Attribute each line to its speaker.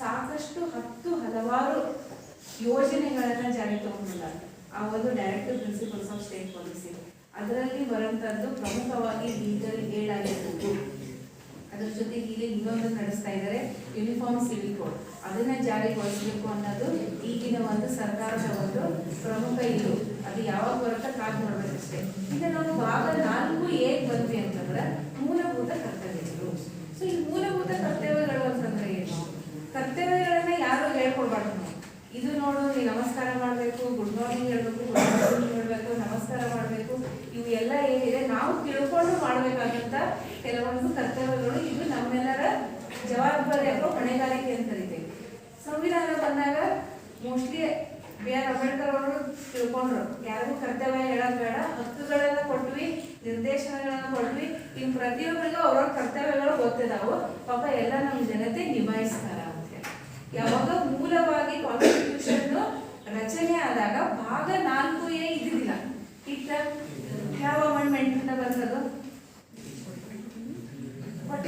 Speaker 1: ಸಾಕಷ್ಟು ಹಲವಾರು ಯೋಜನೆಗಳನ್ನ ಜಾರಿ ತಗೊಂಡಿದ್ದಾರೆ. ಆ ಒಂದು directive principles of state policy ಅದರಲ್ಲಿ ಬರುವಂತದ್ದು ಪ್ರಮುಖವಾಗಿ ಲೀಗಲ್ ಏಡ್ ಆಗಿರ್ಬೋದು. ಅದ್ರ ಜೊತೆಗೆ ಇಲ್ಲಿ ಇನ್ನೊಂದು ನಡೆಸ್ತಾ ಇದ್ದಾರೆ ಯೂನಿಫಾರ್ಮ್ ಸಿವಿಲ್ ಕೋಡ್, ಅದನ್ನ ಜಾರಿಗೊಳಿಸಬೇಕು ಅನ್ನೋದು ಈಗಿನ ಒಂದು ಸರ್ಕಾರದ ಒಂದು ಪ್ರಮುಖ ಇದು. ಅದು ಯಾವಾಗ ಬರುತ್ತಾ ಕಾದು ನೋಡ್ಬೇಕಷ್ಟೇ. ಈಗ ನಾವು ಭಾಗ 4A ಬಂದ್ವಿ ಅಂತಂದ್ರೆ ಮೂಲಭೂತ ಕರ್ತವ್ಯಗಳು. ಸೊ ಈ ಮೂಲಭೂತ ಕರ್ತವ್ಯಗಳು ಅಂತಂದ್ರೆ ಏನು? ಕರ್ತವ್ಯಗಳನ್ನ ಯಾರು ಹೇಳ್ಕೊಡ್ಬಾರ್ದು. ಇದು ನೋಡು, ನೀ ನಮಸ್ಕಾರ ಮಾಡಬೇಕು, ಗುಡ್ ಮಾರ್ನಿಂಗ್ ಹೇಳ್ಬೇಕು, ಗುಡ್ ಮಾರ್ನಿಂಗ್ ಹೇಳ್ಬೇಕು, ನಮಸ್ಕಾರ ಮಾಡಬೇಕು, ಇವು ಎಲ್ಲ ಏನಿದೆ ನಾವು ತಿಳ್ಕೊಂಡು ಮಾಡಬೇಕಾದಂತ ಕೆಲವೊಂದು ಕರ್ತವ್ಯಗಳು. ಇದು ನಮ್ಮೆಲ್ಲರ ಜವಾಬ್ದಾರಿ ಅಥವಾ ಹೊಣೆಗಾರಿಕೆ ಅಂತ ಕರಿತೇವೆ. ಸಂವಿಧಾನ ಬಂದಾಗ ಮೋಸ್ಟ್ಲಿ B.R. ಅಂಬೇಡ್ಕರ್ ಅವರು ತಿಳ್ಕೊಂಡ್ರು, ಯಾರಿಗೂ ಕರ್ತವ್ಯ ಹೇಳೋದು ಬೇಡ, ಹಕ್ಕುಗಳೆಲ್ಲ ಕೊಟ್ವಿ, ನಿರ್ದೇಶನಗಳನ್ನ ಕೊಟ್ವಿ, ಇನ್ನು ಪ್ರತಿಯೊಬ್ಬರಿಗೂ ಅವ್ರವ್ರ ಕರ್ತವ್ಯಗಳು ಗೊತ್ತಿದಾವು, ಪಾಪ ಎಲ್ಲ ನಮ್ಮ ಜನತೆ ನಿಭಾಯಿಸ್ತಾರ ಅಂತ ಹೇಳಿ. ಯಾವಾಗ ಮೂಲವಾಗಿ ಕಾನ್ಸ್ಟಿಟ್ಯೂಷನ್ ರಚನೆ ಆದಾಗ ಭಾಗ 4A ಇದ್ದಿದ್ದಿಲ್ಲ. ಇತ್ತ ಯಾವಾಗ